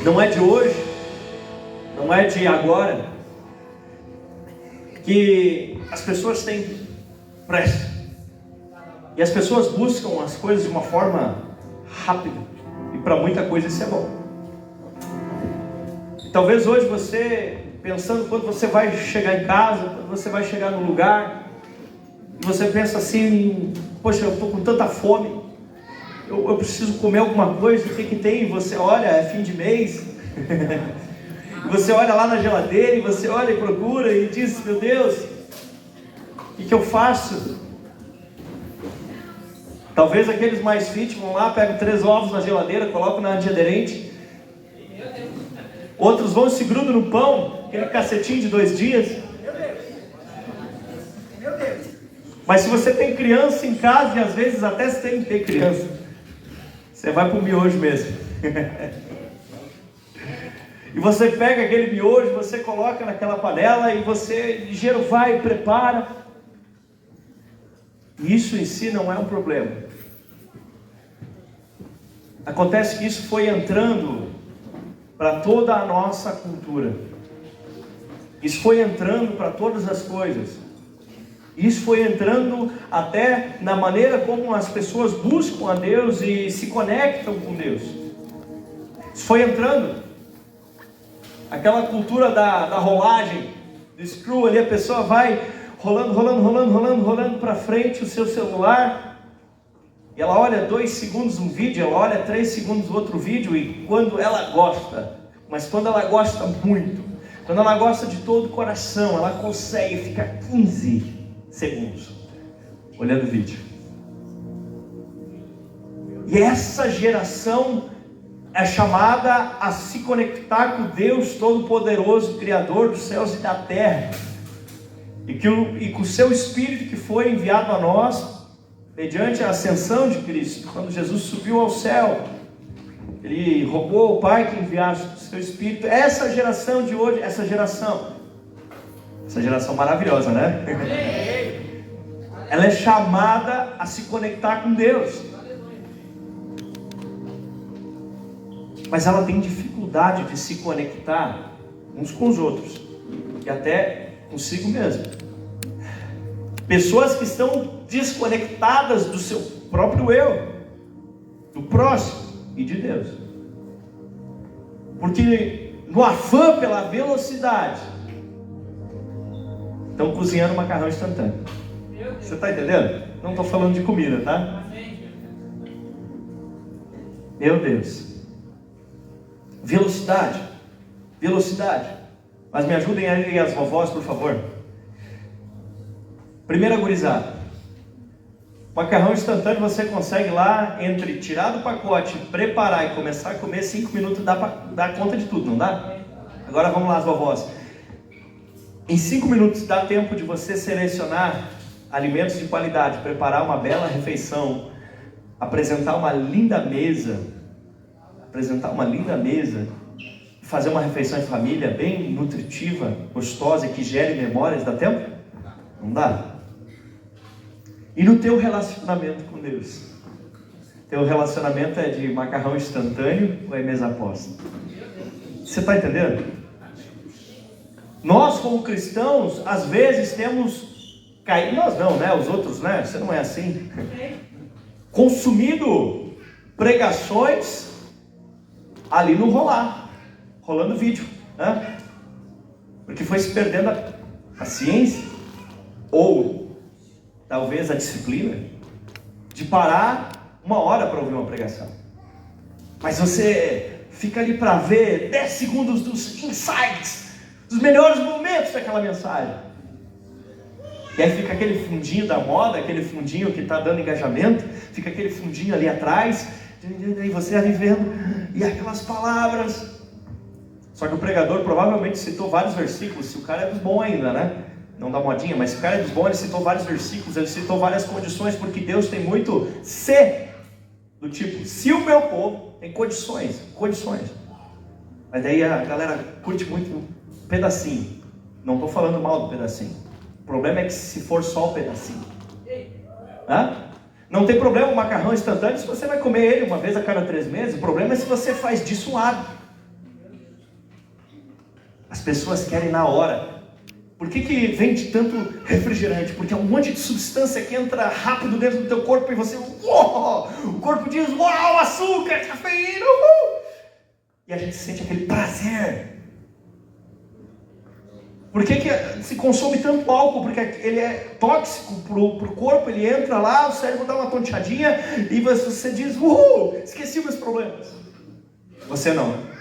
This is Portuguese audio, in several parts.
Não é de hoje, não é de agora, que as pessoas têm pressa. E as pessoas buscam as coisas de uma forma rápida. E para muita coisa isso é bom. Talvez hoje você, pensando quando você vai chegar em casa, quando você vai chegar no lugar, e você pensa assim, poxa, eu estou com tanta fome, eu preciso comer alguma coisa, o que tem? E você olha, é fim de mês, você olha lá na geladeira, e você olha e procura, e diz, meu Deus, o que eu faço? Talvez aqueles mais fit vão lá, pegam 3 ovos na geladeira, colocam na antiaderente. Outros vão e se grudam no pão, aquele cacetinho de 2 dias. Mas se você tem criança em casa, e às vezes até você tem que ter criança, você vai pro miojo mesmo. E você pega aquele miojo, você coloca naquela panela, e você ligeiro vai e prepara. Isso em si não é um problema. Acontece que isso foi entrando para toda a nossa cultura. Isso foi entrando para todas as coisas. Isso foi entrando até na maneira como as pessoas buscam a Deus e se conectam com Deus. Isso foi entrando. Aquela cultura da rolagem, do scroll ali, a pessoa vai rolando para frente o seu celular. E ela olha 2 segundos um vídeo, ela olha 3 segundos outro vídeo, e quando ela gosta, mas quando ela gosta muito, quando ela gosta de todo o coração, ela consegue ficar 15 segundos olhando o vídeo. E essa geração é chamada a se conectar com Deus Todo-Poderoso, Criador dos céus e da terra, e com o seu Espírito que foi enviado a nós, mediante a ascensão de Cristo. Quando Jesus subiu ao céu, Ele rogou ao Pai que enviasse o seu Espírito. Essa geração de hoje, essa geração maravilhosa, né? Ela é chamada a se conectar com Deus. Mas ela tem dificuldade de se conectar uns com os outros, e até consigo mesmo. Pessoas que estão desconectadas do seu próprio eu, do próximo e de Deus. Porque no afã pela velocidade, estão cozinhando macarrão instantâneo. Você está entendendo? Não estou falando de comida, tá? Meu Deus. Velocidade. Mas me ajudem aí as vovós, por favor. Primeira gurizada. Macarrão instantâneo você consegue lá, entre tirar do pacote, preparar e começar a comer, 5 minutos dá para dar conta de tudo, não dá? Agora vamos lá, as vovós. Em 5 minutos dá tempo de você selecionar alimentos de qualidade, preparar uma bela refeição, apresentar uma linda mesa, fazer uma refeição em família bem nutritiva, gostosa, que gere memórias. Dá tempo? Não dá. E no teu relacionamento com Deus? Teu relacionamento é de macarrão instantâneo ou é mesa posta? Você está entendendo? Nós como cristãos, às vezes temos caído, nós não, né? Os outros, né? Você não é assim. Consumido pregações ali no rolando vídeo, né? Porque foi se perdendo a ciência, ou talvez a disciplina, de parar 1 hora para ouvir uma pregação. Mas você fica ali para ver 10 segundos dos insights, dos melhores momentos daquela mensagem. E aí fica aquele fundinho da moda, aquele fundinho que está dando engajamento, fica aquele fundinho ali atrás, e você ali vendo, e aquelas palavras. Só que o pregador provavelmente citou vários versículos, se o cara é dos bons ainda, né? Não da modinha, mas se o cara é dos bons, ele citou vários versículos, ele citou várias condições, porque Deus tem muito se, do tipo, se o meu povo tem condições. Mas daí a galera curte muito um pedacinho. Não estou falando mal do pedacinho. O problema é que se for só o pedacinho, não tem problema o macarrão instantâneo se você vai comer ele uma vez a cada 3 meses. O problema é se você faz disso um hábito. As pessoas querem na hora. Por que vende tanto refrigerante? Porque é um monte de substância que entra rápido dentro do teu corpo e você, uou! O corpo diz, uau, açúcar, cafeína, e a gente sente aquele prazer. Por que se consome tanto álcool? Porque ele é tóxico para o corpo, ele entra lá, o cérebro dá uma tonteadinha e você diz, esqueci meus problemas. Você não.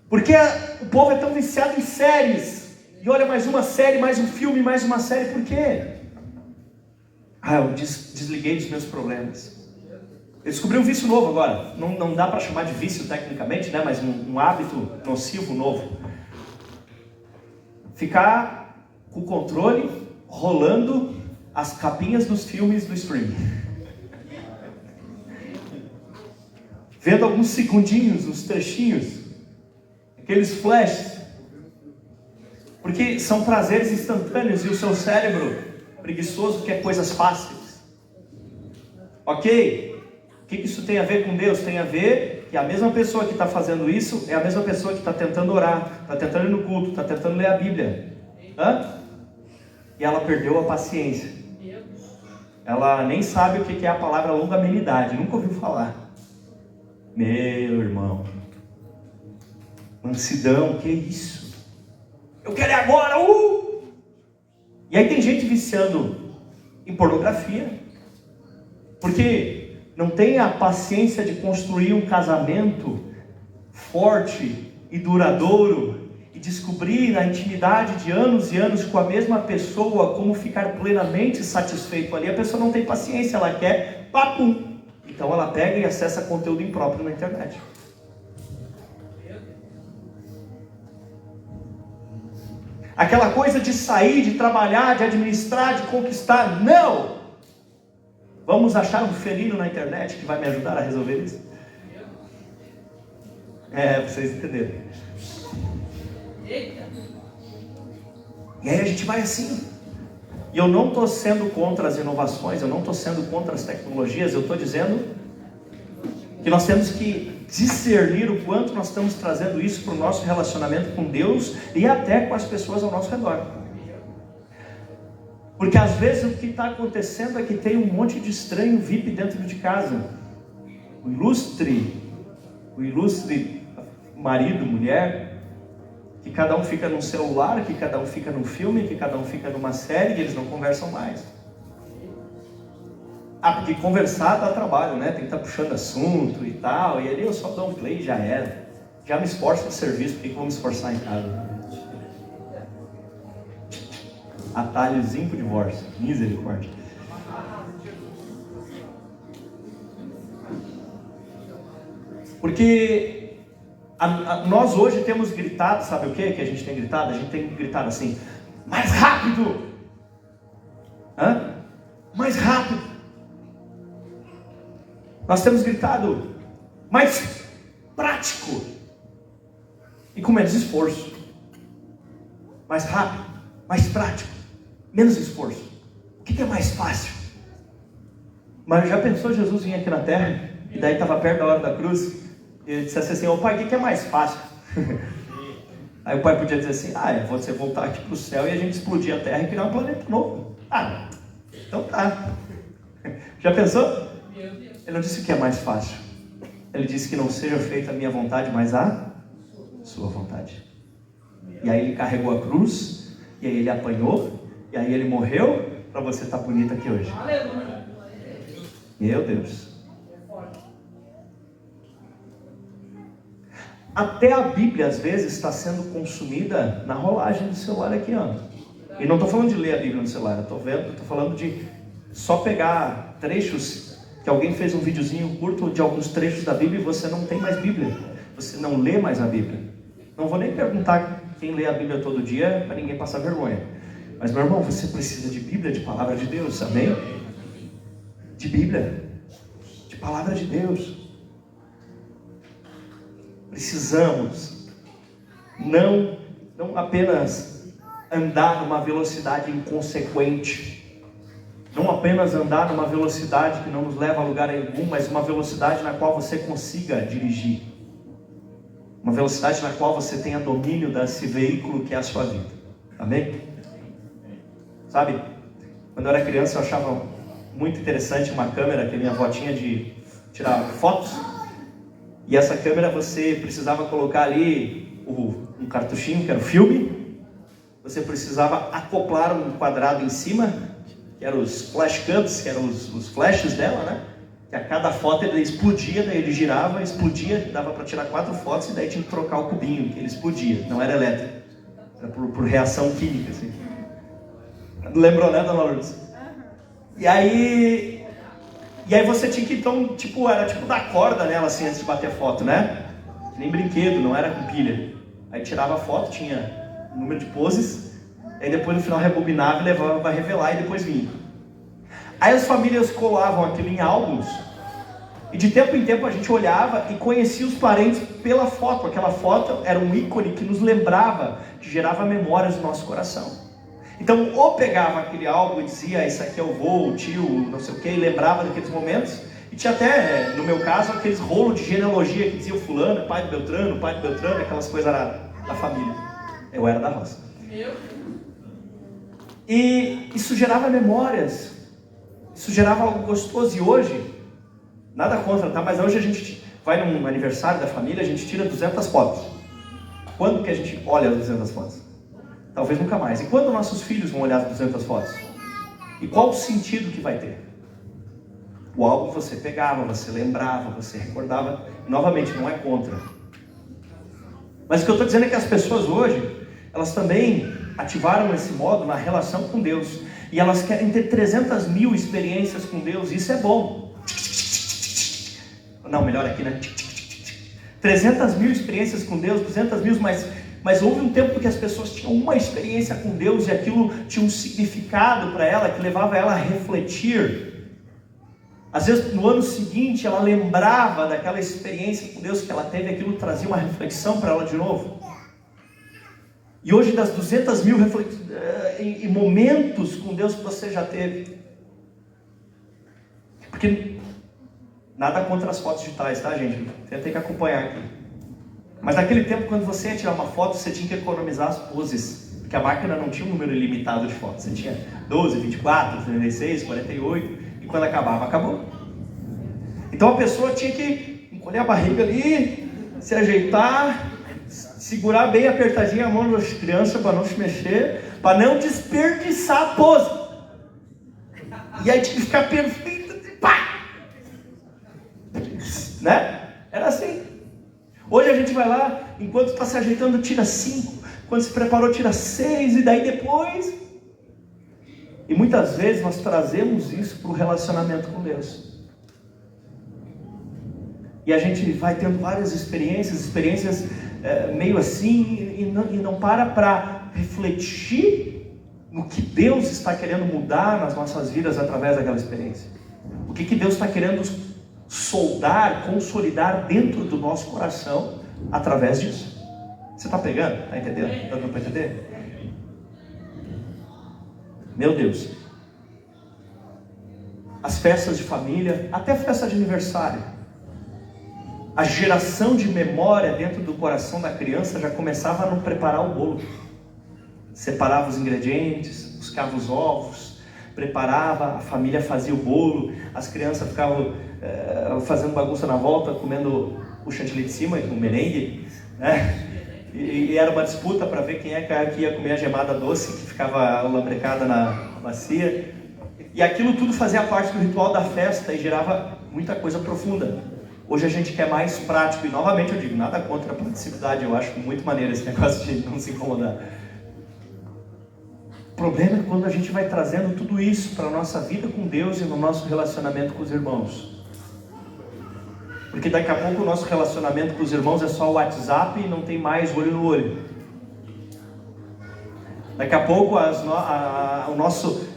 Porque o povo é tão viciado em séries. E olha, mais uma série, mais um filme, mais uma série. Por quê? Eu desliguei dos meus problemas. Eu descobri um vício novo agora. Não dá para chamar de vício tecnicamente, né? Mas um hábito nocivo novo. Ficar com o controle rolando as capinhas dos filmes do streaming. Vendo alguns segundinhos, uns trechinhos, aqueles flashes. Porque são prazeres instantâneos e o seu cérebro preguiçoso quer coisas fáceis. Ok? O que isso tem a ver com Deus? Tem a ver que a mesma pessoa que está fazendo isso é a mesma pessoa que está tentando orar, está tentando ir no culto, está tentando ler a Bíblia. E ela perdeu a paciência. Ela nem sabe o que é a palavra longanimidade, nunca ouviu falar. Meu irmão, mansidão, que isso? Eu quero agora, E aí tem gente viciando em pornografia, porque não tem a paciência de construir um casamento forte e duradouro, e descobrir na intimidade de anos e anos com a mesma pessoa como ficar plenamente satisfeito ali. A pessoa não tem paciência, ela quer papum. Então ela pega e acessa conteúdo impróprio na internet. Aquela coisa de sair, de trabalhar, de administrar, de conquistar, não! Vamos achar um felino na internet que vai me ajudar a resolver isso? Vocês entenderam. E aí a gente vai assim. E eu não estou sendo contra as inovações, eu não estou sendo contra as tecnologias, eu estou dizendo que nós temos que discernir o quanto nós estamos trazendo isso para o nosso relacionamento com Deus e até com as pessoas ao nosso redor. Porque às vezes o que está acontecendo é que tem um monte de estranho VIP dentro de casa. O ilustre marido, mulher, que cada um fica num celular, que cada um fica num filme, que cada um fica numa série e eles não conversam mais. Porque conversar dá trabalho, né? Tem que estar puxando assunto e tal, e ali eu só dou um play e já era. Já me esforço no serviço, por que eu vou me esforçar em casa? Atalhozinho pro divórcio, misericórdia. Porque nós hoje temos gritado, sabe o que a gente tem gritado? A gente tem gritado assim, mais rápido! Mais rápido! Nós temos gritado, mais prático! E com menos esforço. Mais rápido, mais prático, menos esforço. O que é mais fácil? Mas já pensou Jesus vir aqui na terra? E daí estava perto da hora da cruz? E ele dissesse assim, ô pai, o que é mais fácil? Aí o pai podia dizer assim, é você voltar aqui para o céu e a gente explodir a terra e criar um planeta novo. Então tá. Já pensou? Ele não disse que é mais fácil. Ele disse que não seja feita a minha vontade, mas a sua vontade. E aí ele carregou a cruz, e aí ele apanhou, e aí ele morreu para você estar bonita aqui hoje. Meu Deus. Até a Bíblia às vezes está sendo consumida na rolagem do celular aqui, ó. E não estou falando de ler a Bíblia no celular, estou falando de só pegar trechos, que alguém fez um videozinho curto de alguns trechos da Bíblia e você não tem mais Bíblia. Você não lê mais a Bíblia. Não vou nem perguntar quem lê a Bíblia todo dia, para ninguém passar vergonha. Mas meu irmão, você precisa de Bíblia, de palavra de Deus, amém? De Bíblia, de palavra de Deus. Precisamos não apenas andar numa velocidade inconsequente, não apenas andar numa velocidade que não nos leva a lugar algum, mas uma velocidade na qual você consiga dirigir. Uma velocidade na qual você tenha domínio desse veículo que é a sua vida. Amém? Sabe, quando eu era criança eu achava muito interessante uma câmera que a minha avó tinha de tirar fotos. E essa câmera você precisava colocar ali um cartuchinho, que era o filme. Você precisava acoplar um quadrado em cima, que eram os flash cubs, que eram os flashes dela, né? Que a cada foto ele explodia, daí ele girava, explodia, dava para tirar 4 fotos e daí tinha que trocar o cubinho, que ele explodia, não era elétrico, era por reação química, assim. Lembrou, né, dona Lourdes? E aí você tinha que, então, era tipo dar corda nela, assim, antes de bater foto, né? Nem brinquedo, não era com pilha. Aí tirava a foto, tinha um número de poses, aí depois no final rebobinava e levava para revelar e depois vinha. Aí as famílias colavam aquilo em álbuns, e de tempo em tempo a gente olhava e conhecia os parentes pela foto. Aquela foto era um ícone que nos lembrava, que gerava memórias no nosso coração. Então, ou pegava aquele álbum e dizia, esse aqui é o vô, o tio, não sei o que, e lembrava daqueles momentos. E tinha até, no meu caso, aqueles rolos de genealogia que dizia o fulano, pai do Beltrano, aquelas coisas da família. Eu era da roça. E isso gerava memórias, isso gerava algo gostoso. E hoje, nada contra, tá? Mas hoje a gente vai num aniversário da família, a gente tira 200 fotos. Quando que a gente olha as 200 fotos? Talvez nunca mais. E quando nossos filhos vão olhar as 200 fotos? E qual o sentido que vai ter? O álbum você pegava, você lembrava, você recordava. E, novamente, não é contra. Mas o que eu estou dizendo é que as pessoas hoje, elas também ativaram esse modo na relação com Deus. E elas querem ter 300 mil experiências com Deus. Isso é bom. Não, melhor aqui, né? 300 mil experiências com Deus, 200 mil, mas houve um tempo que as pessoas tinham uma experiência com Deus e aquilo tinha um significado para ela, que levava ela a refletir. Às vezes no ano seguinte ela lembrava daquela experiência com Deus que ela teve, aquilo trazia uma reflexão para ela de novo. E hoje, das 200 mil em momentos com Deus que você já teve, porque nada contra as fotos digitais, tá, gente? Você tem que acompanhar aqui. Mas naquele tempo, quando você ia tirar uma foto, você tinha que economizar as poses, porque a máquina não tinha um número ilimitado de fotos. Você tinha 12, 24, 36, 48, e quando acabava, acabou. Então a pessoa tinha que encolher a barriga ali, se ajeitar, segurar bem apertadinha a mão das crianças para não se mexer, para não desperdiçar a pose. E aí tinha que ficar perfeito, pá! Né? Era assim. Hoje a gente vai lá, enquanto está se ajeitando, tira 5, quando se preparou, tira 6, e daí depois. E muitas vezes nós trazemos isso para o relacionamento com Deus. E a gente vai tendo várias experiências meio assim, e não para refletir no que Deus está querendo mudar nas nossas vidas através daquela experiência. O que Deus está querendo soldar, consolidar dentro do nosso coração através disso. Você está pegando? Está entendendo? Está dando para entender? Meu Deus. As festas de família, até festa de aniversário, a geração de memória dentro do coração da criança já começava a não preparar o bolo. Separava os ingredientes, buscava os ovos, preparava, a família fazia o bolo, as crianças ficavam fazendo bagunça na volta, comendo o chantilly de cima, o merengue, né? E era uma disputa para ver quem é que ia comer a gemada doce que ficava lambrecada na bacia. E aquilo tudo fazia parte do ritual da festa e gerava muita coisa profunda. Hoje a gente quer mais prático, e novamente eu digo, nada contra a praticidade, eu acho muito maneiro esse negócio de não se incomodar. O problema é quando a gente vai trazendo tudo isso para a nossa vida com Deus e no nosso relacionamento com os irmãos. Porque daqui a pouco o nosso relacionamento com os irmãos é só o WhatsApp e não tem mais olho no olho. Daqui a pouco o nosso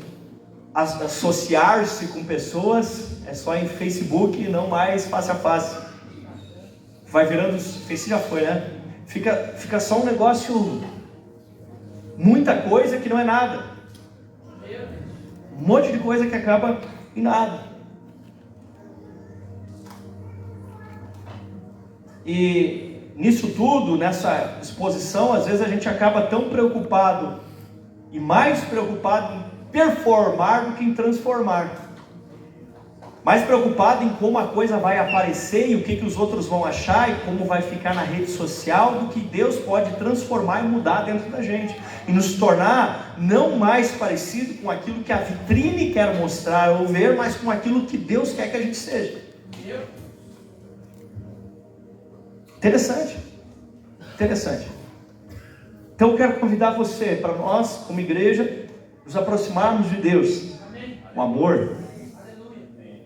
associar-se com pessoas é só em Facebook e não mais face a face. Vai virando, Face já foi, né? Fica só um negócio, muita coisa que não é nada. Um monte de coisa que acaba em nada. E nisso tudo, nessa exposição, às vezes a gente acaba tão preocupado e mais preocupado em performar do que em transformar. Mais preocupado em como a coisa vai aparecer e o que os outros vão achar e como vai ficar na rede social, do que Deus pode transformar e mudar dentro da gente e nos tornar não mais parecido com aquilo que a vitrine quer mostrar ou ver, mas com aquilo que Deus quer que a gente seja. Interessante. Então eu quero convidar você, para nós como igreja, nos aproximarmos de Deus com amor.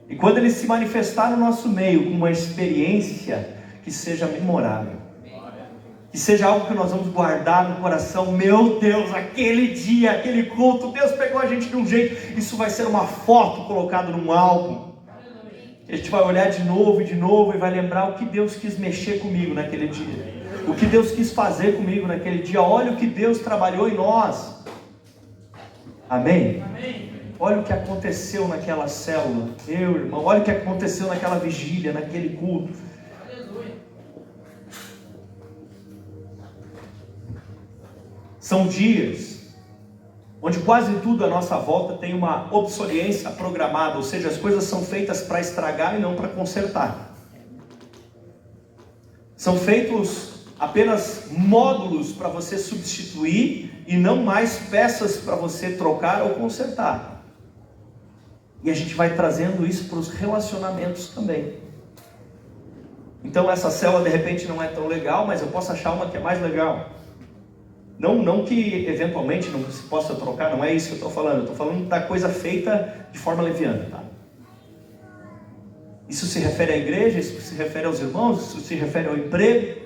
E quando Ele se manifestar no nosso meio com uma experiência que seja memorável, que seja algo que nós vamos guardar no coração. Meu Deus, aquele dia, aquele culto, Deus pegou a gente de um jeito. Isso vai ser uma foto colocada num álbum. A gente vai olhar de novo e vai lembrar o que Deus quis mexer comigo naquele dia, o que Deus quis fazer comigo naquele dia. Olha o que Deus trabalhou em nós. Amém? Olha o que aconteceu naquela célula, meu irmão. Olha o que aconteceu naquela vigília, naquele culto. São dias onde quase tudo à nossa volta tem uma obsolescência programada, ou seja, as coisas são feitas para estragar e não para consertar. São feitos apenas módulos para você substituir e não mais peças para você trocar ou consertar. E a gente vai trazendo isso para os relacionamentos também. Então essa célula de repente não é tão legal, mas eu posso achar uma que é mais legal. Não que eventualmente não se possa trocar, não é isso que eu estou falando. Eu estou falando da coisa feita de forma leviana, tá? Isso se refere à igreja, isso se refere aos irmãos, isso se refere ao emprego,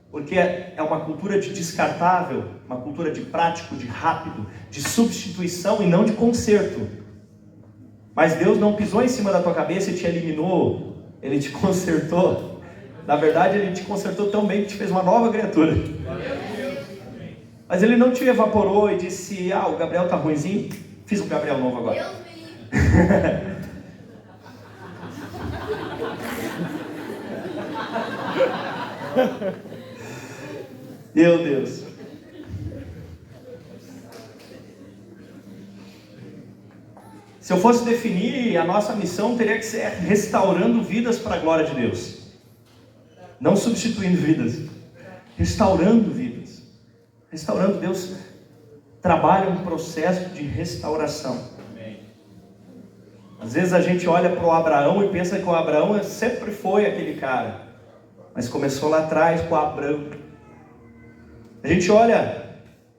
porque é uma cultura de descartável, uma cultura de prático, de rápido, de substituição e não de conserto. Mas Deus não pisou em cima da tua cabeça e te eliminou, Ele te consertou. Na verdade, Ele te consertou tão bem que te fez uma nova criatura. Mas Ele não te evaporou e disse: ah, o Gabriel tá ruinzinho, fiz um Gabriel novo agora. Meu Deus. Se eu fosse definir, a nossa missão teria que ser restaurando vidas para a glória de Deus. Não substituindo vidas. Restaurando vidas. Restaurando. Deus trabalha um processo de restauração. Às vezes a gente olha para o Abraão e pensa que o Abraão sempre foi aquele cara. Mas começou lá atrás com o Abrão. A gente olha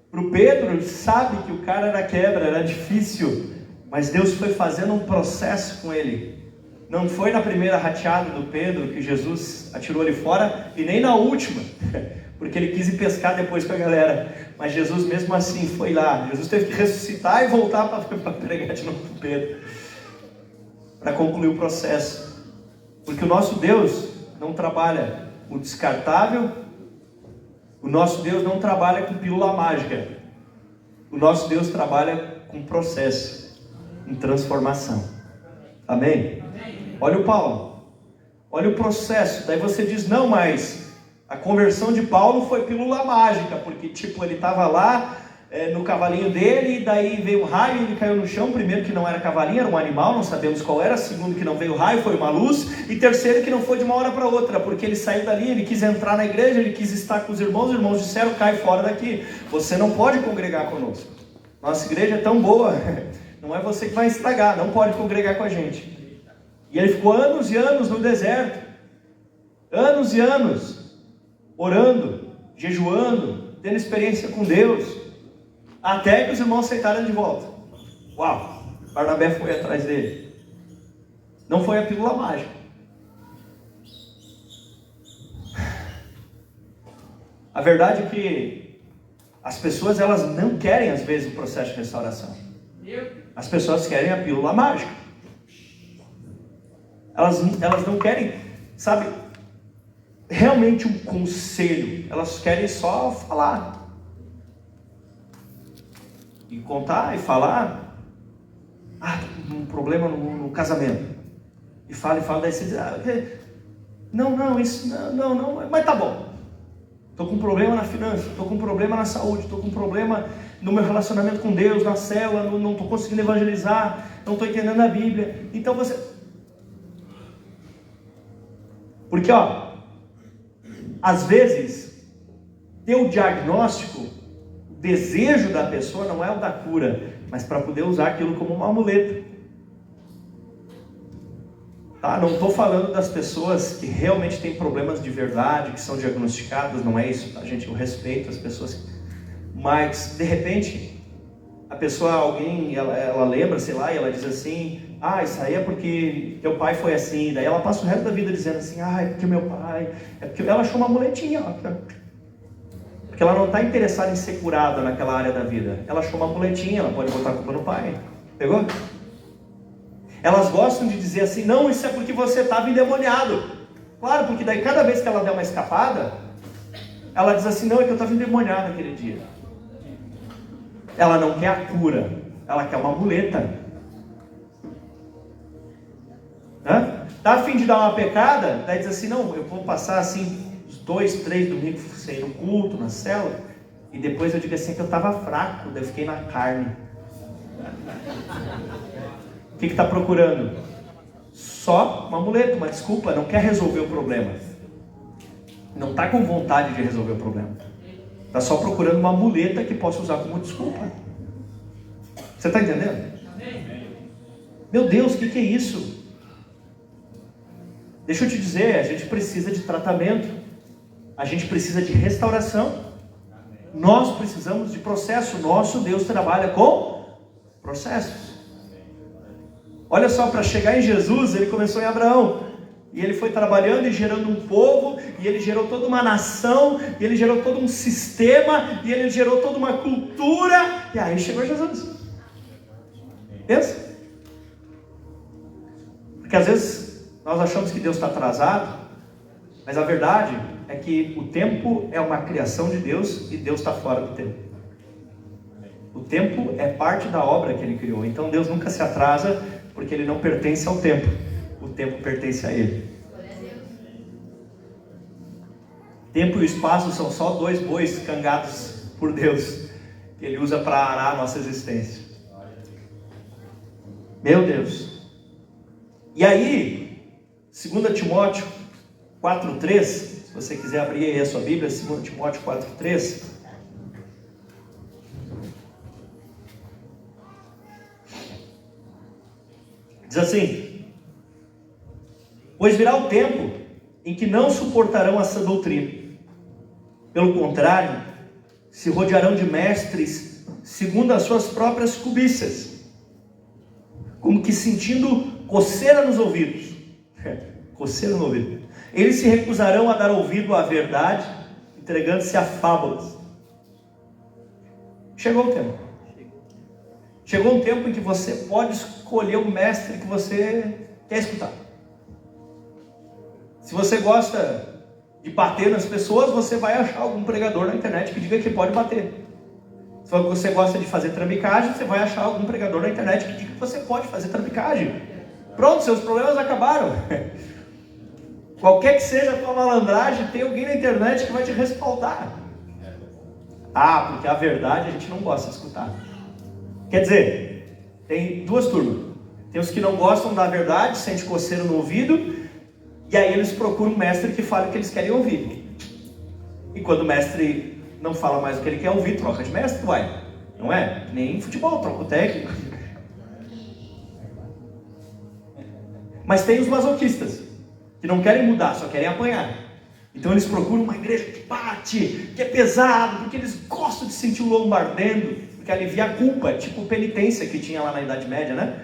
para o Pedro e sabe que o cara era quebra, era difícil. Mas Deus foi fazendo um processo com ele. Não foi na primeira rateada do Pedro que Jesus atirou ele fora, e nem na última, porque ele quis ir pescar depois com a galera. Mas Jesus mesmo assim foi lá. Jesus teve que ressuscitar e voltar para pregar de novo para Pedro, para concluir o processo. Porque o nosso Deus não trabalha o descartável, o nosso Deus não trabalha com pílula mágica. O nosso Deus trabalha com processo, em transformação. Amém? Olha o Paulo, olha o processo. Daí você diz: não, mas a conversão de Paulo foi pílula mágica, porque tipo, ele estava lá no cavalinho dele, e daí veio um raio e ele caiu no chão. Primeiro que não era cavalinho, era um animal, não sabemos qual era. Segundo que não veio raio, foi uma luz. E terceiro que não foi de uma hora para outra, porque ele saiu dali, ele quis entrar na igreja, ele quis estar com os irmãos disseram: cai fora daqui, você não pode congregar conosco, nossa igreja é tão boa, não é você que vai estragar, não pode congregar com a gente. E ele ficou anos e anos no deserto, anos e anos, orando, jejuando, tendo experiência com Deus, até que os irmãos aceitaram de volta. Uau, Barnabé foi atrás dele. Não foi a pílula mágica. A verdade é que as pessoas, elas não querem às vezes o processo de restauração. As pessoas querem a pílula mágica. Elas não querem, sabe, realmente um conselho. Elas querem só falar. E contar e falar. Ah, um problema no casamento. E fala, daí você diz: não, isso, não, mas tá bom. estou com um problema na finança, estou com um problema na saúde, estou com um problema no meu relacionamento com Deus, na célula, não estou conseguindo evangelizar, não estou entendendo a Bíblia. Então você... Porque, às vezes, ter o diagnóstico, o desejo da pessoa não é o da cura, mas para poder usar aquilo como uma muleta. Tá? Não estou falando das pessoas que realmente têm problemas de verdade, que são diagnosticadas, não é isso, tá, gente? Eu respeito as pessoas, mas de repente a pessoa, alguém, ela lembra, sei lá, e ela diz assim: isso aí é porque teu pai foi assim. Daí ela passa o resto da vida dizendo assim: é porque meu pai, é porque ela achou uma muletinha, porque ela não está interessada em ser curada naquela área da vida, ela achou uma muletinha, ela pode botar a culpa no pai. Pegou? Elas gostam de dizer assim: não, isso é porque você estava endemoniado. Claro, porque daí cada vez que ela der uma escapada, ela diz assim: não, é que eu estava endemoniado naquele dia. Ela não quer a cura, ela quer uma muleta. Tá a fim de dar uma pecada? Daí diz assim: não, eu vou passar assim uns 2, 3 domingos sem ir no culto, na célula, e depois eu digo assim que eu estava fraco, daí eu fiquei na carne. O que está procurando? Só uma muleta, uma desculpa, não quer resolver o problema. Não está com vontade de resolver o problema. Está só procurando uma muleta que possa usar como desculpa. Você está entendendo? Meu Deus, o que é isso? Deixa eu te dizer, a gente precisa de tratamento. A gente precisa de restauração. Nós precisamos de processo. Nosso Deus trabalha com processos. Olha só, para chegar em Jesus, ele começou em Abraão. E ele foi trabalhando e gerando um povo, e ele gerou toda uma nação, e ele gerou todo um sistema, e ele gerou toda uma cultura, e aí chegou Jesus. Pensa? Porque às vezes nós achamos que Deus está atrasado, mas a verdade é que o tempo é uma criação de Deus, e Deus está fora do tempo. O tempo é parte da obra que ele criou, então Deus nunca se atrasa, porque ele não pertence ao tempo, o tempo pertence a ele. Tempo e espaço são só 2 bois cangados por Deus, que ele usa para arar a nossa existência. Meu Deus. E aí, 2 Timóteo 4,3, se você quiser abrir aí a sua Bíblia, 2 Timóteo 4,3. Diz assim: pois virá o tempo em que não suportarão essa doutrina. Pelo contrário, se rodearão de mestres segundo as suas próprias cobiças, como que sentindo coceira nos ouvidos. Coceira no ouvido. Eles se recusarão a dar ouvido à verdade, entregando-se a fábulas. Chegou o tempo. Chegou um tempo em que você pode escolher o mestre que você quer escutar. Se você gosta de bater nas pessoas, você vai achar algum pregador na internet que diga que pode bater. Se você gosta de fazer trambicagem, você vai achar algum pregador na internet que diga que você pode fazer trambicagem. Pronto, seus problemas acabaram. Qualquer que seja a tua malandragem, tem alguém na internet que vai te respaldar. Porque a verdade a gente não gosta de escutar. Quer dizer, tem 2 turmas. Tem os que não gostam da verdade, sente coceira no ouvido, e aí eles procuram um mestre que fale o que eles querem ouvir. E quando o mestre não fala mais o que ele quer ouvir, troca de mestre, vai. Não é? Nem em futebol, troca o técnico. Mas tem os masoquistas, que não querem mudar, só querem apanhar. Então eles procuram uma igreja que bate, que é pesado, porque eles gostam de sentir o lombo ardendo, porque alivia a culpa, tipo penitência que tinha lá na Idade Média, né?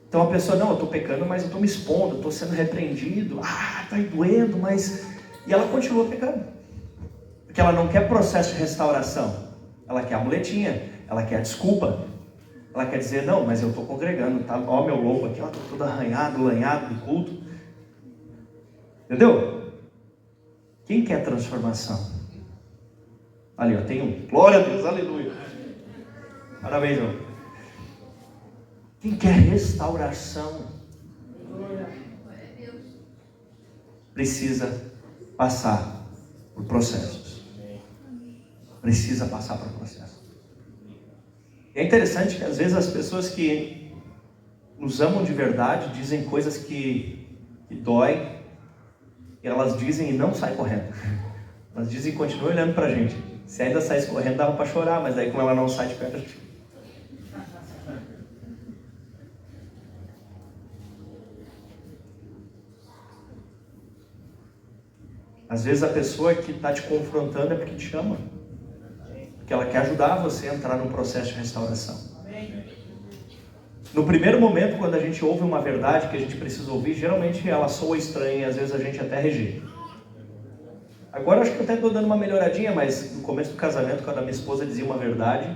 Então a pessoa: não, eu estou pecando, mas eu estou me expondo, estou sendo repreendido, está doendo, mas... E ela continua pecando, porque ela não quer processo de restauração, ela quer a muletinha, ela quer a desculpa, ela quer dizer: não, mas eu estou congregando, tá? Ó meu lombo aqui, estou todo arranhado, lanhado do culto. Entendeu? Quem quer transformação? Ali, tem um. Glória a Deus, aleluia. Parabéns, irmão. Quem quer restauração precisa passar por processos. Precisa passar por processos. É interessante que às vezes as pessoas que nos amam de verdade dizem coisas que dói, e elas dizem e não saem correndo. Elas dizem e continuam olhando pra gente. Se ainda saísse correndo, dava para chorar, mas daí como ela não sai de perto, a gente... Às vezes a pessoa que está te confrontando é porque te ama. Porque ela quer ajudar você a entrar num processo de restauração. No primeiro momento, quando a gente ouve uma verdade que a gente precisa ouvir, geralmente ela soa estranha e às vezes a gente até rejeita. Agora acho que eu até estou dando uma melhoradinha, mas no começo do casamento, quando a minha esposa dizia uma verdade,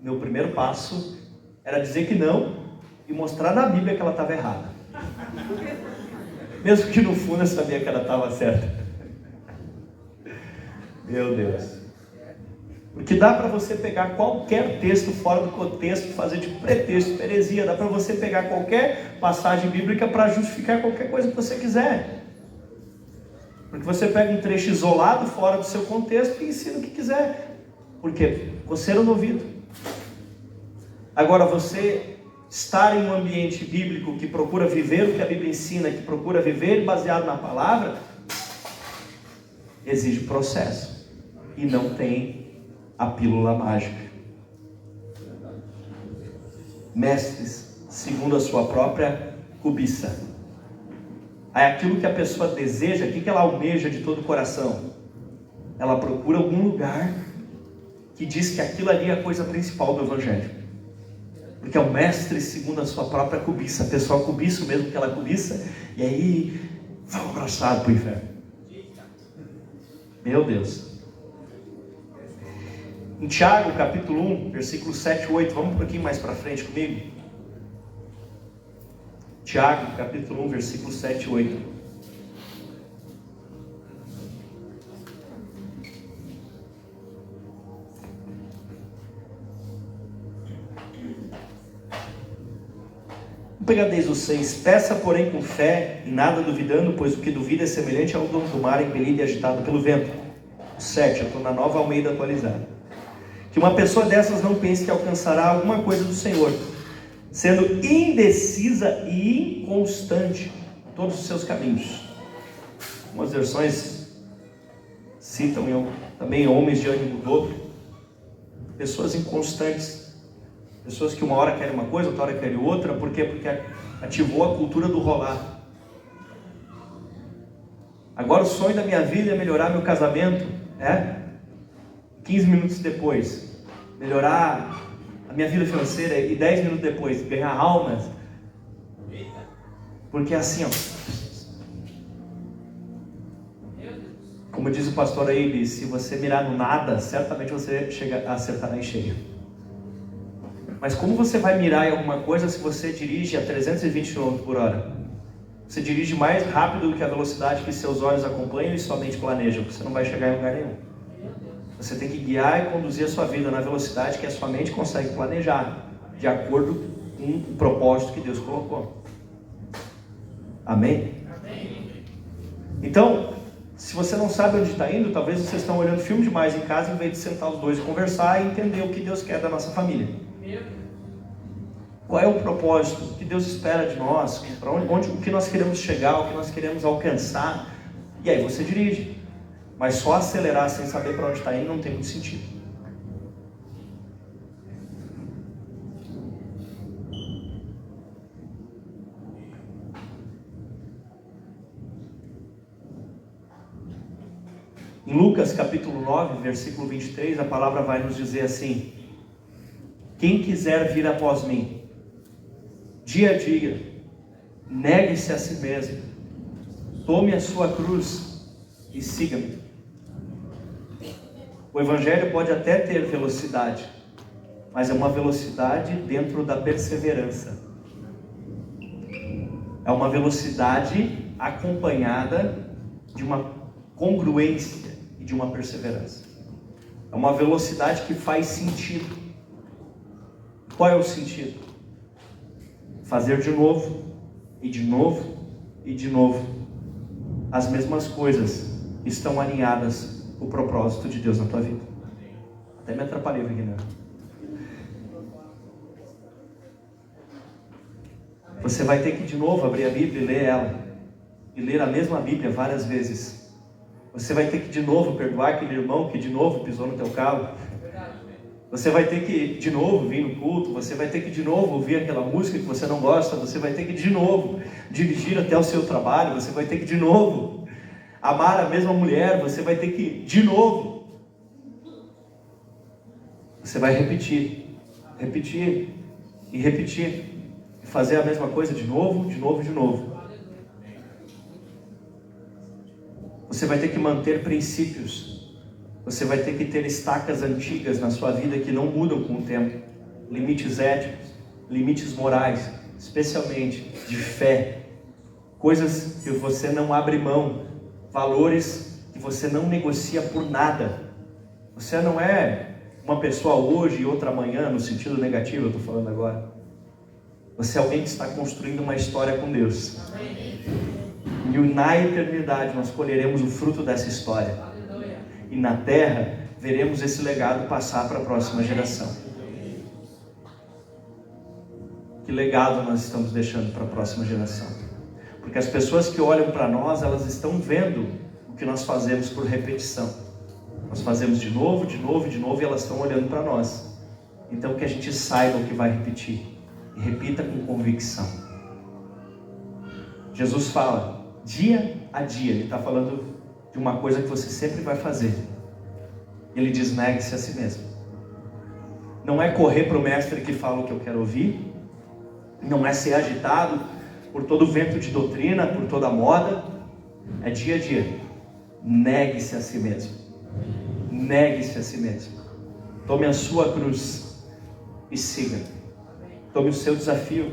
meu primeiro passo era dizer que não e mostrar na Bíblia que ela estava errada. Mesmo que no fundo eu sabia que ela estava certa. Meu Deus. Porque dá para você pegar qualquer texto fora do contexto, fazer de pretexto, heresia. Dá para você pegar qualquer passagem bíblica para justificar qualquer coisa que você quiser. Porque você pega um trecho isolado fora do seu contexto e ensina o que quiser. Por quê? Coceira no ouvido. Agora, você estar em um ambiente bíblico que procura viver o que a Bíblia ensina, que procura viver baseado na palavra, exige processo. E não tem a pílula mágica. Mestres, segundo a sua própria cobiça. É aquilo que a pessoa deseja, o que ela almeja de todo o coração? Ela procura algum lugar que diz que aquilo ali é a coisa principal do Evangelho. Porque é o mestre segundo a sua própria cobiça. A pessoa cobiça o mesmo que ela cobiça, e aí vai abraçado para o inferno. Meu Deus. Em Tiago, capítulo 1, versículos 7 e 8, vamos um pouquinho mais para frente comigo? Tiago, capítulo 1, versículos 7 e 8. Vamos pegar desde o 6. Peça, porém, com fé, e nada duvidando, pois o que duvida é semelhante ao do mar impelido e agitado pelo vento. 7, eu estou na Nova Almeida atualizada. Que uma pessoa dessas não pense que alcançará alguma coisa do Senhor, sendo indecisa e inconstante em todos os seus caminhos. Algumas versões citam também homens de ânimo dobro, pessoas inconstantes, pessoas que uma hora querem uma coisa, outra hora querem outra. Por quê? Porque ativou a cultura do rolar. Agora o sonho da minha vida é melhorar meu casamento, 15 minutos depois, melhorar a minha vida financeira, e 10 minutos depois, ganhar almas. Porque é assim, como diz o pastor aí, se você mirar no nada, certamente você acertará em cheio. Mas como você vai mirar em alguma coisa se você dirige a 320 km por hora? Você dirige mais rápido do que a velocidade que seus olhos acompanham e sua mente planeja. Você não vai chegar em lugar nenhum. Você tem que guiar e conduzir a sua vida na velocidade que a sua mente consegue planejar, de acordo com o propósito que Deus colocou. Amém? Então, se você não sabe onde está indo, talvez vocês estão olhando filme demais em casa, em vez de sentar os dois e conversar e entender o que Deus quer da nossa família. Qual é o propósito? O que Deus espera de nós? Para onde, o que nós queremos chegar? O que nós queremos alcançar? E aí você dirige. Mas só acelerar sem saber para onde está indo não tem muito sentido. Em Lucas capítulo 9, versículo 23, a palavra vai nos dizer assim: quem quiser vir após mim, dia a dia, negue-se a si mesmo, tome a sua cruz e siga-me. O Evangelho pode até ter velocidade, mas é uma velocidade dentro da perseverança. É uma velocidade acompanhada de uma congruência e de uma perseverança. É uma velocidade que faz sentido. Qual é o sentido? Fazer de novo, e de novo, e de novo as mesmas coisas, estão alinhadas com o propósito de Deus na tua vida. Até me atrapalhei, Wagner. Você vai ter que de novo abrir a Bíblia e ler ela. E ler a mesma Bíblia várias vezes. Você vai ter que de novo perdoar aquele irmão que de novo pisou no teu carro. Você vai ter que de novo vir no culto. Você vai ter que de novo ouvir aquela música que você não gosta. Você vai ter que de novo dirigir até o seu trabalho. Você vai ter que de novo amar a mesma mulher. Você vai ter que de novo. Você vai repetir, repetir e repetir. E fazer a mesma coisa de novo, de novo, de novo. Você vai ter que manter princípios. Você vai ter que ter estacas antigas na sua vida que não mudam com o tempo. Limites éticos, limites morais, especialmente de fé. Coisas que você não abre mão. Valores que você não negocia por nada. Você não é uma pessoa hoje e outra amanhã, no sentido negativo, eu estou falando agora. Você é alguém que está construindo uma história com Deus. E na eternidade nós colheremos o fruto dessa história. E na terra veremos esse legado passar para a próxima geração. Que legado nós estamos deixando para a próxima geração? Porque as pessoas que olham para nós, elas estão vendo o que nós fazemos por repetição. Nós fazemos de novo, de novo, de novo, e elas estão olhando para nós. Então que a gente saiba o que vai repetir. E repita com convicção. Jesus fala, dia a dia, Ele está falando de uma coisa que você sempre vai fazer. Ele diz, negue-se a si mesmo. Não é correr para o mestre que fala o que eu quero ouvir. Não é ser agitado por todo o vento de doutrina, por toda a moda. É dia a dia. Negue-se a si mesmo. Negue-se a si mesmo. Tome a sua cruz e siga. Tome o seu desafio,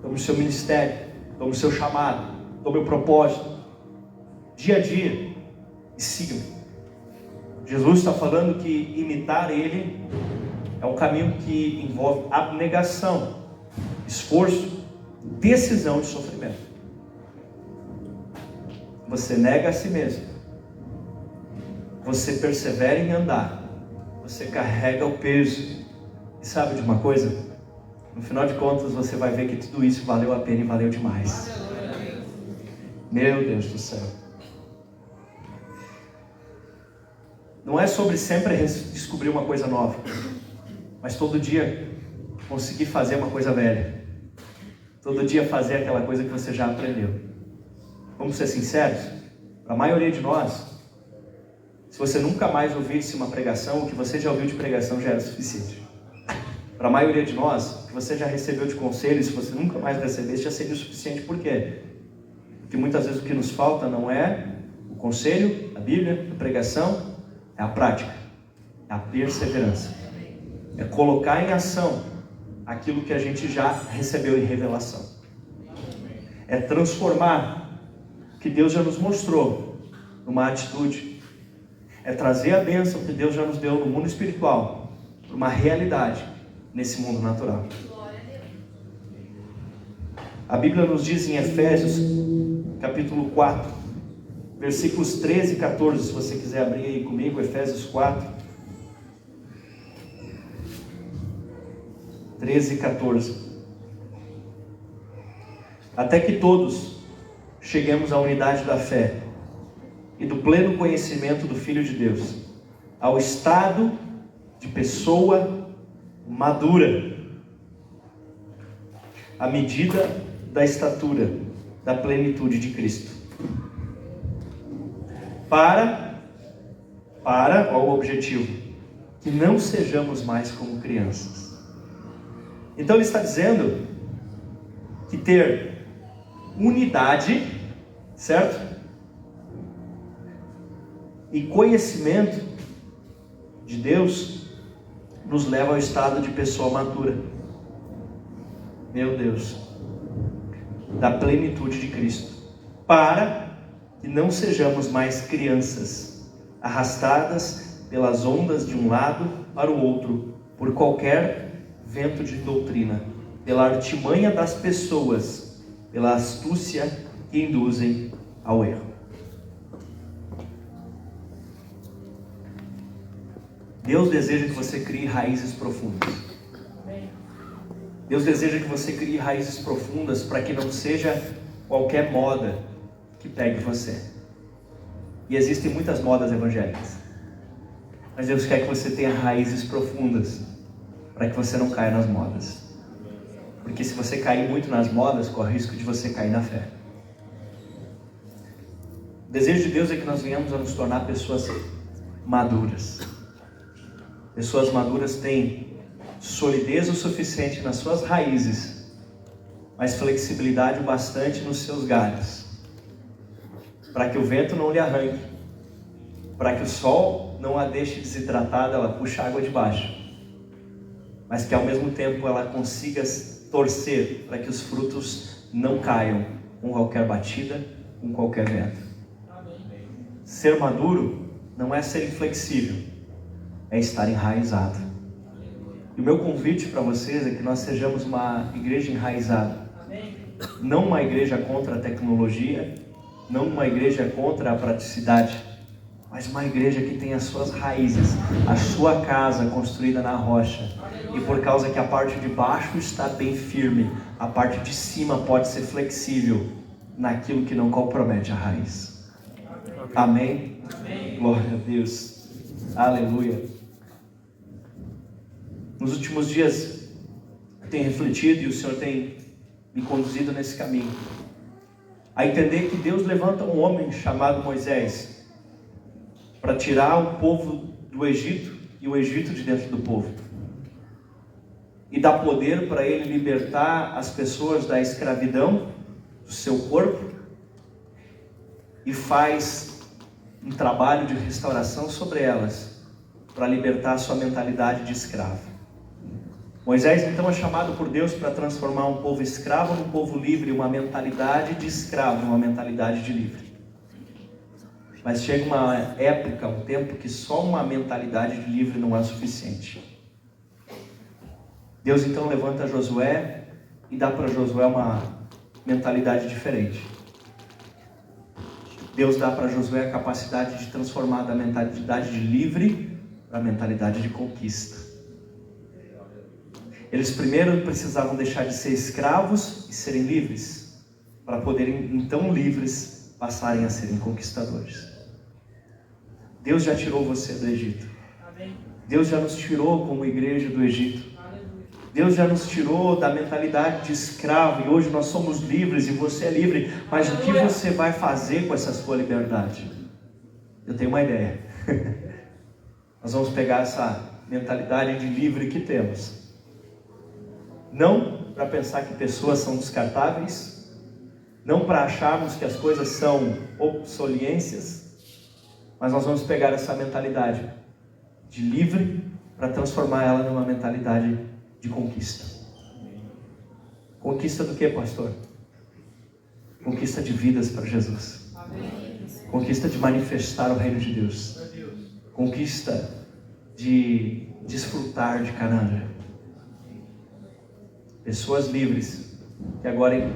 tome o seu ministério, tome o seu chamado, tome o propósito, dia a dia, e siga-me. Jesus está falando que imitar Ele é um caminho que envolve abnegação, esforço, decisão de sofrimento. Você nega a si mesmo, você persevera em andar, você carrega o peso, e sabe de uma coisa? No final de contas você vai ver que tudo isso valeu a pena e valeu demais. Meu Deus do céu. Não é sobre sempre descobrir uma coisa nova, mas todo dia conseguir fazer uma coisa velha. Todo dia fazer aquela coisa que você já aprendeu. Vamos ser sinceros? Para a maioria de nós, se você nunca mais ouvisse uma pregação, o que você já ouviu de pregação já era suficiente. Para a maioria de nós, o que você já recebeu de conselho, se você nunca mais recebesse, já seria o suficiente. Por quê? Porque muitas vezes o que nos falta não é o conselho, a Bíblia, a pregação, é a prática, é a perseverança. É colocar em ação aquilo que a gente já recebeu em revelação. É transformar o que Deus já nos mostrou numa atitude. É trazer a bênção que Deus já nos deu no mundo espiritual para uma realidade nesse mundo natural. A Bíblia nos diz em Efésios, capítulo 4, versículos 13 e 14, se você quiser abrir aí comigo, Efésios 4, 13 e 14. Até que todos cheguemos à unidade da fé e do pleno conhecimento do Filho de Deus, ao estado de pessoa madura, à medida da estatura da plenitude de Cristo. Qual o objetivo? Que não sejamos mais como crianças. Então ele está dizendo que ter unidade, certo? E conhecimento de Deus nos leva ao estado de pessoa madura. Meu Deus. Da plenitude de Cristo. Para que não sejamos mais crianças, arrastadas pelas ondas de um lado para o outro, por qualquer vento de doutrina, pela artimanha das pessoas, pela astúcia que induzem ao erro. Deus deseja que você crie raízes profundas. Deus deseja que você crie raízes profundas para que não seja qualquer moda que pegue você. E existem muitas modas evangélicas. Mas Deus quer que você tenha raízes profundas para que você não caia nas modas. Porque se você cair muito nas modas, corre o risco de você cair na fé. O desejo de Deus é que nós venhamos a nos tornar pessoas maduras. Pessoas maduras têm solidez o suficiente nas suas raízes, mas flexibilidade o bastante nos seus galhos, para que o vento não lhe arranque, para que o sol não a deixe desidratada, ela puxa água de baixo, mas que ao mesmo tempo ela consiga torcer para que os frutos não caiam com qualquer batida, com qualquer vento. Ser maduro não é ser inflexível, é estar enraizado. E o meu convite para vocês é que nós sejamos uma igreja enraizada. Não uma igreja contra a tecnologia, não uma igreja contra a praticidade, mas uma igreja que tem as suas raízes, a sua casa construída na rocha. E por causa que a parte de baixo está bem firme, a parte de cima pode ser flexível naquilo que não compromete a raiz. Amém? Amém. Glória a Deus. Aleluia. Nos últimos dias eu tenho refletido e o Senhor tem me conduzido nesse caminho, a entender que Deus levanta um homem chamado Moisés para tirar o povo do Egito e o Egito de dentro do povo, e dá poder para ele libertar as pessoas da escravidão do seu corpo, e faz um trabalho de restauração sobre elas para libertar a sua mentalidade de escravo. Moisés então é chamado por Deus para transformar um povo escravo num povo livre, uma mentalidade de escravo numa mentalidade de livre. Mas chega uma época, um tempo que só uma mentalidade de livre não é suficiente. Deus então levanta Josué e dá para Josué uma mentalidade diferente. Deus dá para Josué a capacidade de transformar da mentalidade de livre para a mentalidade de conquista. Eles primeiro precisavam deixar de ser escravos e serem livres, para poderem então livres passarem a serem conquistadores. Deus já tirou você do Egito. Deus já nos tirou como igreja do Egito. Deus já nos tirou da mentalidade de escravo e hoje nós somos livres e você é livre. Mas o que você vai fazer com essa sua liberdade? Eu tenho uma ideia. Nós vamos pegar essa mentalidade de livre que temos, não para pensar que pessoas são descartáveis, não para acharmos que as coisas são obsolências, mas nós vamos pegar essa mentalidade de livre para transformar ela numa mentalidade de conquista. Conquista do que, pastor? Conquista de vidas para Jesus. Conquista de manifestar o reino de Deus. Conquista de desfrutar de Canaã. Pessoas livres que agora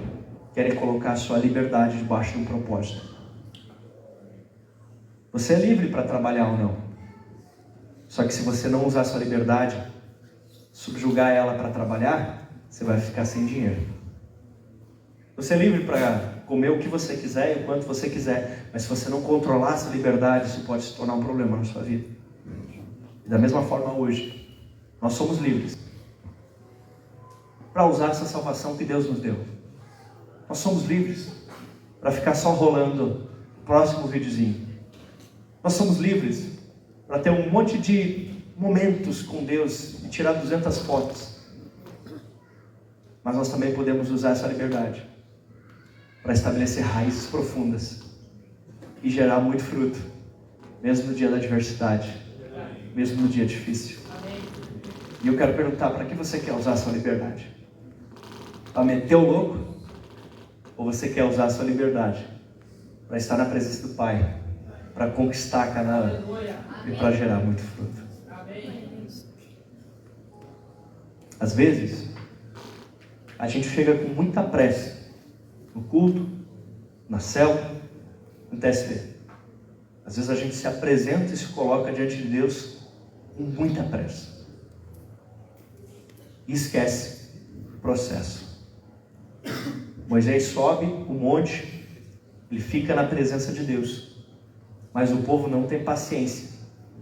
querem colocar a sua liberdade debaixo de um propósito. Você é livre para trabalhar ou não. Só que se você não usar a sua liberdade, subjugar ela para trabalhar, você vai ficar sem dinheiro. Você é livre para comer o que você quiser e o quanto você quiser, mas se você não controlar essa liberdade, isso pode se tornar um problema na sua vida. E da mesma forma hoje, nós somos livres para usar essa salvação que Deus nos deu. Nós somos livres para ficar só rolando o próximo videozinho. Nós somos livres para ter um monte de momentos com Deus e tirar 200 fotos. Mas nós também podemos usar essa liberdade para estabelecer raízes profundas e gerar muito fruto, mesmo no dia da adversidade, mesmo no dia difícil. E eu quero perguntar, para que você quer usar a sua liberdade? Para meter o louco? Ou você quer usar a sua liberdade para estar na presença do Pai, para conquistar Canaã e para gerar muito fruto? Às vezes, a gente chega com muita pressa no culto, na célula, no TSV. Às vezes a gente se apresenta e se coloca diante de Deus com muita pressa. E esquece o processo. Moisés sobe o monte, ele fica na presença de Deus, mas o povo não tem paciência.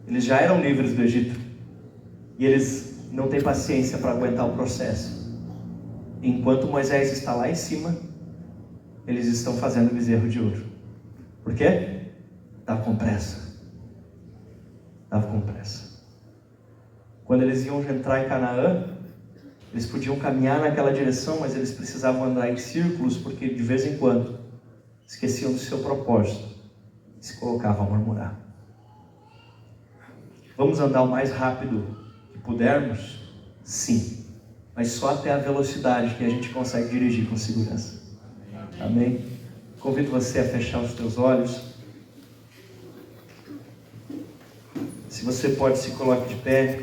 Eles já eram livres do Egito e eles não têm paciência para aguentar o processo. Enquanto Moisés está lá em cima, eles estão fazendo bezerro de ouro. Por quê? Estava com pressa. Quando eles iam entrar em Canaã, eles podiam caminhar naquela direção, mas eles precisavam andar em círculos, porque de vez em quando esqueciam do seu propósito e se colocavam a murmurar. Vamos andar o mais rápido que pudermos? Sim, mas só até a velocidade que a gente consegue dirigir com segurança. Amém? Convido você a fechar os teus olhos. Se você pode, se coloque de pé.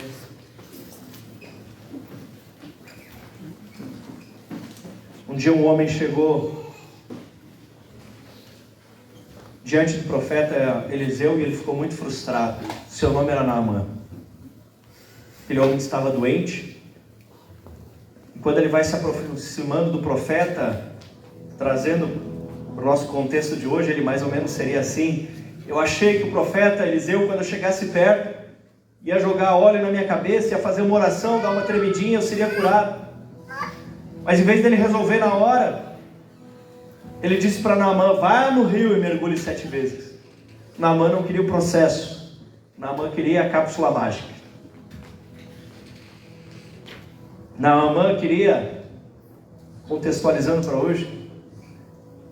Um dia um homem chegou diante do profeta Eliseu e ele ficou muito frustrado. Seu nome era Naamã. Aquele homem estava doente. E quando ele vai se aproximando do profeta, trazendo para o nosso contexto de hoje, ele mais ou menos seria assim: eu achei que o profeta Eliseu, quando eu chegasse perto, ia jogar óleo na minha cabeça, ia fazer uma oração, dar uma tremidinha, eu seria curado. Mas em vez dele resolver na hora, ele disse para Naamã: vá no rio e mergulhe 7 vezes. Naamã não queria o processo, Naamã queria a cápsula mágica. Naamã queria, contextualizando para hoje,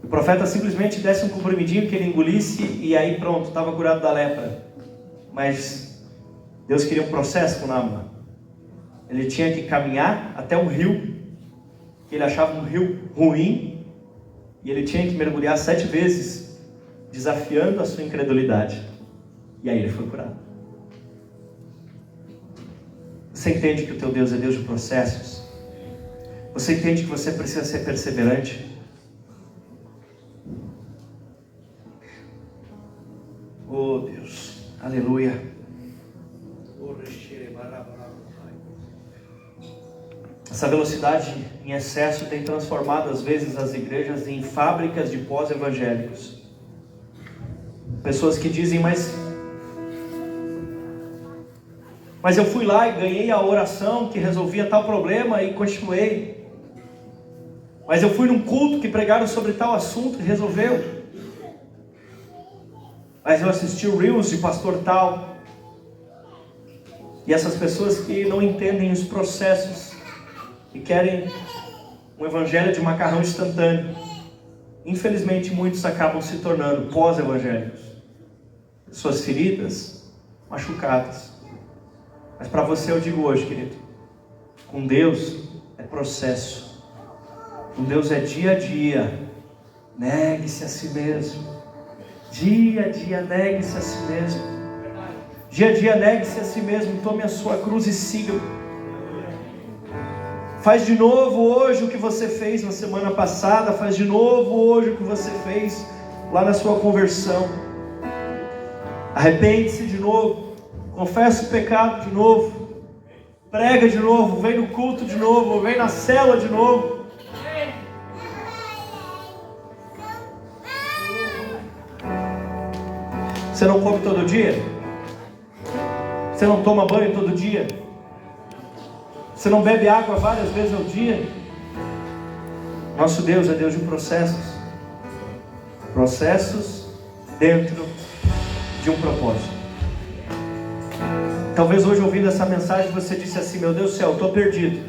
o profeta simplesmente desse um comprimidinho que ele engolisse e aí pronto, estava curado da lepra. Mas Deus queria um processo com Naamã. Ele tinha que caminhar até um rio, que ele achava um rio ruim, e ele tinha que mergulhar 7 vezes, desafiando a sua incredulidade. E aí ele foi curado. Você entende que o teu Deus é Deus de processos? Você entende que você precisa ser perseverante? Oh Deus, aleluia. Essa velocidade em excesso tem transformado às vezes as igrejas em fábricas de pós-evangélicos. Pessoas que dizem, mas eu fui lá e ganhei a oração que resolvia tal problema e continuei. Mas eu fui num culto que pregaram sobre tal assunto e resolveu. Mas eu assisti o Reels de pastor tal. E essas pessoas que não entendem os processos e querem um evangelho de macarrão instantâneo, infelizmente muitos acabam se tornando pós-evangélicos. Suas feridas, machucadas. Mas para você eu digo hoje, querido, com Deus é processo. Com Deus é dia a dia. Negue-se a si mesmo. Dia a dia, negue-se a si mesmo. Dia a dia, negue-se a si mesmo. Tome a sua cruz e siga. Faz de novo hoje o que você fez na semana passada. Faz de novo hoje o que você fez lá na sua conversão. Arrepende-se de novo. Confessa o pecado de novo. Prega de novo. Vem no culto de novo. Vem na célula de novo. Você não come todo dia? Você não toma banho todo dia? Você não bebe água várias vezes ao dia? Nosso Deus é Deus de processos. Processos dentro de um propósito. Talvez hoje, ouvindo essa mensagem, você disse assim: meu Deus do céu, eu estou perdido.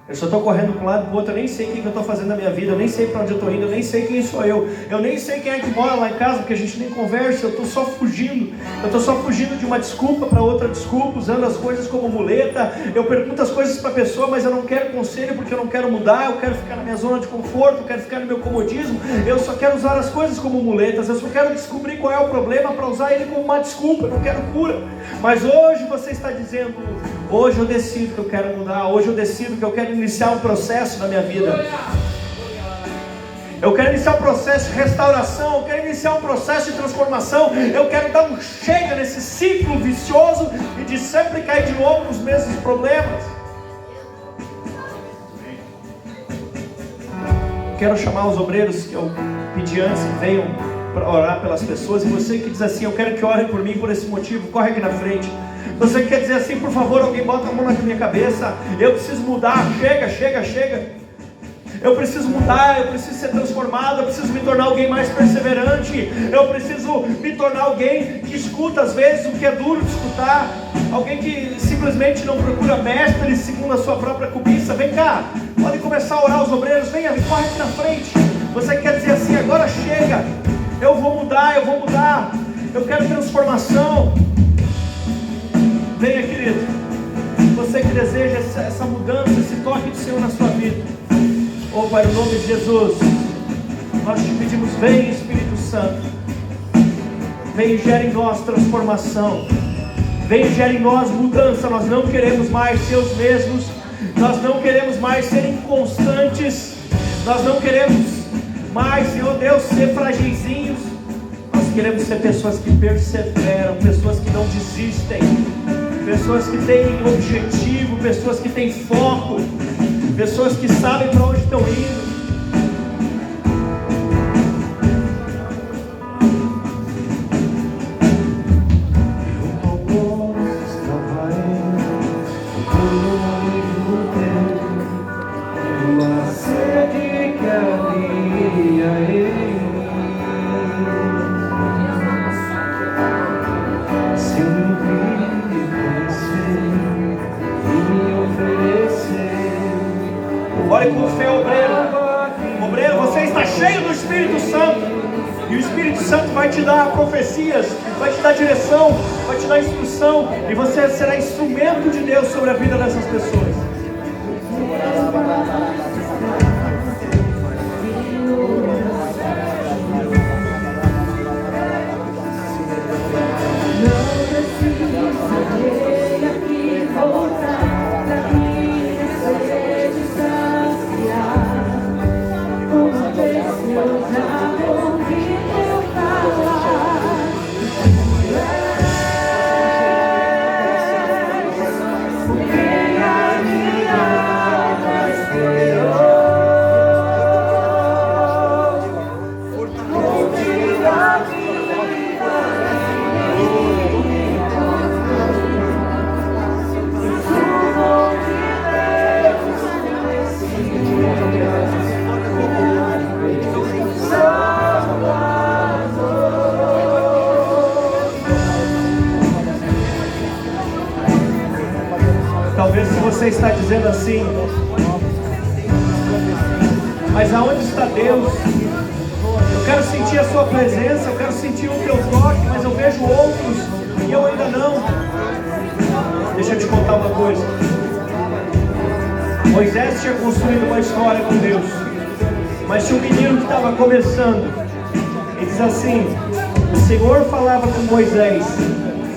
Eu só estou correndo para um lado e para o outro. Eu nem sei o que eu estou fazendo na minha vida. Eu nem sei para onde eu estou indo. Eu nem sei quem sou eu. Eu nem sei quem é que mora lá em casa, porque a gente nem conversa. Eu estou só fugindo. Eu estou só fugindo de uma desculpa para outra desculpa, usando as coisas como muleta. Eu pergunto as coisas para a pessoa, mas eu não quero conselho porque eu não quero mudar. Eu quero ficar na minha zona de conforto. Eu quero ficar no meu comodismo. Eu só quero usar as coisas como muletas. Eu só quero descobrir qual é o problema para usar ele como uma desculpa. Eu não quero cura. Mas hoje você está dizendo: hoje eu decido que eu quero mudar. Hoje eu decido que eu quero iniciar um processo na minha vida. Eu quero iniciar um processo de restauração. Eu quero iniciar um processo de transformação. Eu quero dar um chega nesse ciclo vicioso e de sempre cair de novo nos mesmos problemas. Quero chamar os obreiros que eu pedi antes que venham para orar pelas pessoas. E você que diz assim: eu quero que orem por mim por esse motivo, corre aqui na frente. Você que quer dizer assim: por favor, alguém bota a mão na minha cabeça, eu preciso mudar, chega. Eu preciso mudar, eu preciso ser transformado, eu preciso me tornar alguém mais perseverante, eu preciso me tornar alguém que escuta às vezes o que é duro de escutar, alguém que simplesmente não procura mestres segundo a sua própria cobiça. Vem cá, podem começar a orar os obreiros, venha, corre aqui na frente. Você quer dizer assim: agora chega, eu vou mudar, eu quero transformação. Venha, querido, você que deseja essa mudança, esse toque do Senhor na sua vida. Oh Pai, no nome de Jesus, nós te pedimos: vem Espírito Santo, vem e gera em nós transformação, vem e gera em nós mudança. Nós não queremos mais ser os mesmos, nós não queremos mais ser inconstantes, nós não queremos mais, Senhor Deus, ser fragilzinhos. Nós queremos ser pessoas que perseveram, pessoas que não desistem, pessoas que têm objetivo, pessoas que têm foco, pessoas que sabem para onde estão indo. Ore com fé, obreiro. Obreiro, você está cheio do Espírito Santo. E o Espírito Santo vai te dar profecias, vai te dar direção, vai te dar instrução. E você será instrumento de Deus sobre a vida dessas pessoas. Talvez você está dizendo assim: mas aonde está Deus? Eu quero sentir a sua presença, eu quero sentir o teu toque, mas eu vejo outros e eu ainda não. Deixa eu te contar uma coisa. Moisés tinha construído uma história com Deus, mas tinha um menino que estava começando. Ele diz assim: o Senhor falava com Moisés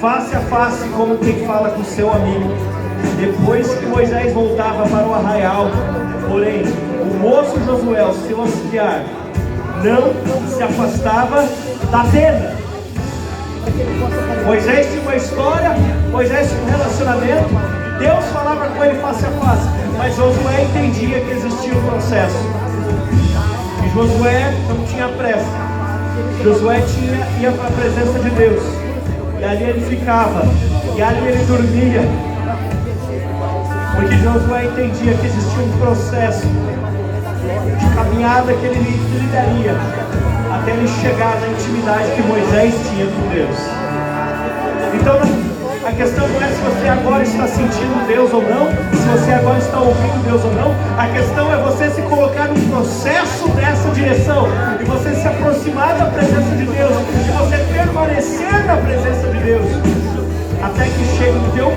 face a face, como quem fala com seu amigo. Depois que Moisés voltava para o arraial, porém, o moço Josué, seu auxiliar, não se afastava da tenda. Moisés tinha uma história, Moisés tinha um relacionamento, Deus falava com ele face a face, mas Josué entendia que existia um processo. E Josué não tinha pressa. Josué ia para a presença de Deus, e ali ele ficava, e ali ele dormia. Porque Josué entendia que existia um processo de caminhada que ele lidaria até ele chegar na intimidade que Moisés tinha com Deus. Então a questão não é se você agora está sentindo Deus ou não, se você agora está ouvindo Deus ou não. A questão é você se colocar num processo nessa direção, e você se aproximar da presença de Deus, e você permanecer na presença de Deus até que chegue o teu